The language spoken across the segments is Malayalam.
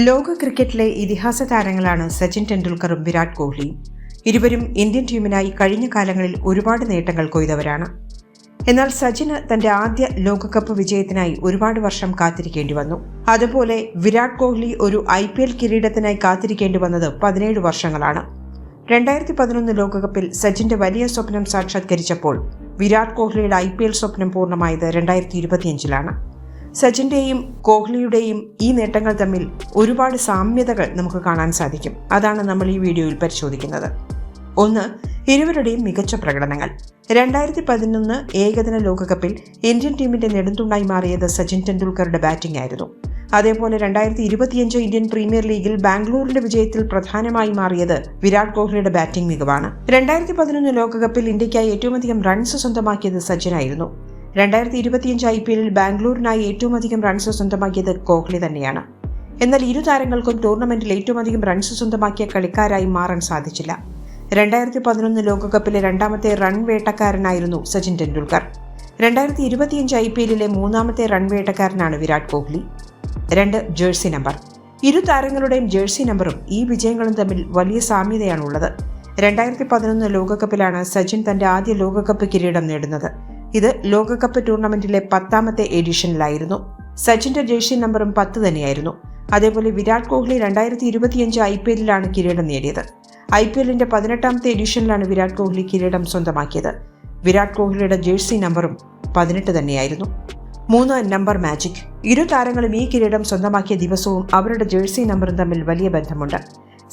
ലോക ക്രിക്കറ്റിലെ ഇതിഹാസ താരങ്ങളാണ് സച്ചിൻ ടെണ്ടുൽക്കറും വിരാട് കോഹ്ലിയും. ഇരുവരും ഇന്ത്യൻ ടീമിനായി കഴിഞ്ഞ കാലങ്ങളിൽ ഒരുപാട് നേട്ടങ്ങൾ കൊയ്തവരാണ്. എന്നാൽ സച്ചിന് തന്റെ ആദ്യ ലോകകപ്പ് വിജയത്തിനായി ഒരുപാട് വർഷം കാത്തിരിക്കേണ്ടി വന്നു. അതുപോലെ വിരാട് കോഹ്ലി ഒരു IPL കിരീടത്തിനായി കാത്തിരിക്കേണ്ടി വന്നത് 17 വർഷങ്ങളാണ്. 2011 ലോകകപ്പിൽ സച്ചിന്റെ വലിയ സ്വപ്നം സാക്ഷാത്കരിച്ചപ്പോൾ വിരാട് കോഹ്ലിയുടെ IPL സ്വപ്നം പൂർണ്ണമായത് 2025-ലാണ്. സച്ചിന്റെയും കോഹ്ലിയുടെയും ഈ നേട്ടങ്ങൾ തമ്മിൽ ഒരുപാട് സാമ്യതകൾ നമുക്ക് കാണാൻ സാധിക്കും. അതാണ് നമ്മൾ ഈ വീഡിയോയിൽ പരിശോധിക്കുന്നത്. ഒന്ന്, ഇരുവരുടെയും മികച്ച പ്രകടനങ്ങൾ. 2011 ഏകദിന ലോകകപ്പിൽ ഇന്ത്യൻ ടീമിന്റെ നെടുന്തുണ്ടായി മാറിയത് സച്ചിൻ ടെണ്ടുൽക്കറുടെ ബാറ്റിംഗ് ആയിരുന്നു. അതേപോലെ 2025 ഇന്ത്യൻ പ്രീമിയർ ലീഗിൽ ബാംഗ്ലൂരിന്റെ വിജയത്തിൽ പ്രധാനമായി മാറിയത് വിരാട് കോഹ്ലിയുടെ ബാറ്റിംഗ് മികവാണ്. 2011 ലോകകപ്പിൽ ഇന്ത്യയ്ക്കായി ഏറ്റവും അധികം റൺസ് സ്വന്തമാക്കിയത് സച്ചിനായിരുന്നു. 2025 IPL ബാംഗ്ലൂരിനായി ഏറ്റവും അധികം റൺസ് സ്വന്തമാക്കിയത് കോഹ്ലി തന്നെയാണ്. എന്നാൽ ഇരു താരങ്ങൾക്കും ടൂർണമെന്റിൽ ഏറ്റവും അധികം റൺസ് സ്വന്തമാക്കിയ കളിക്കാരായി മാറാൻ സാധിച്ചില്ല. 2011 ലോകകപ്പിലെ രണ്ടാമത്തെ റൺ വേട്ടക്കാരനായിരുന്നു സച്ചിൻ ടെണ്ടുൽക്കർ. 2025 IPL മൂന്നാമത്തെ റൺ വേട്ടക്കാരനാണ് വിരാട് കോഹ്ലി. 2, jersey number. ഇരു താരങ്ങളുടെയും ജേഴ്സി നമ്പറും ഈ വിജയങ്ങളും തമ്മിൽ വലിയ സാമ്യതയാണുള്ളത്. 2011 ലോകകപ്പിലാണ് സച്ചിൻ തന്റെ ആദ്യ ലോകകപ്പ് കിരീടം നേടുന്നത്. ഇത് ലോകകപ്പ് ടൂർണമെന്റിലെ 10ാമത്തെ എഡിഷനിലായിരുന്നു. സച്ചിന്റെ ജേഴ്സി നമ്പറും 10 തന്നെയായിരുന്നു. അതേപോലെ വിരാട് കോഹ്ലി 2025 IPL കിരീടം നേടിയത്. IPL 18ാമത്തെ എഡിഷനിലാണ് വിരാട് കോഹ്ലി കിരീടം സ്വന്തമാക്കിയത്. വിരാട് കോഹ്ലിയുടെ ജേഴ്സി നമ്പറും 18 തന്നെയായിരുന്നു. 3, നമ്പർ മാജിക്. ഇരു താരങ്ങളും ഈ കിരീടം സ്വന്തമാക്കിയ ദിവസവും അവരുടെ ജേഴ്സി നമ്പറും തമ്മിൽ വലിയ ബന്ധമുണ്ട്.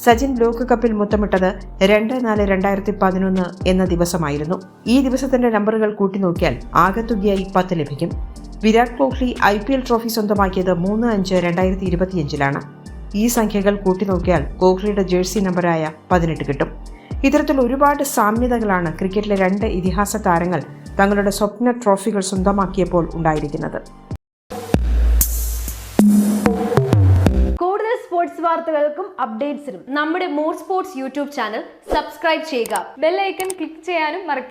സച്ചിൻ ലോകകപ്പിൽ മുത്തമിട്ടത് 2/4/2011 എന്ന ദിവസമായിരുന്നു. ഈ ദിവസത്തിന്റെ നമ്പറുകൾ കൂട്ടിനോക്കിയാൽ ആകെത്തുകയായി 10 ലഭിക്കും. വിരാട് കോഹ്ലി IPL ട്രോഫി സ്വന്തമാക്കിയത് 3/5/2025-ലാണ്. ഈ സംഖ്യകൾ കൂട്ടിനോക്കിയാൽ കോഹ്ലിയുടെ ജേഴ്സി നമ്പറായ 18 കിട്ടും. ഇത്തരത്തിൽ ഒരുപാട് സാമ്യതകളാണ് ക്രിക്കറ്റിലെ 2 ഇതിഹാസ താരങ്ങൾ തങ്ങളുടെ സ്വപ്ന ട്രോഫികൾ സ്വന്തമാക്കിയപ്പോൾ ഉണ്ടായിരിക്കുന്നത്. കൂടുതൽ സ്പോർട്സ് വാർത്തകൾക്കും അപ്ഡേറ്റ്സിനും നമ്മുടെ more sports YouTube channel subscribe ചെയ്യുക. ബെൽ ഐക്കൺ ക്ലിക്ക് ചെയ്യാനും മറക്കരുത്.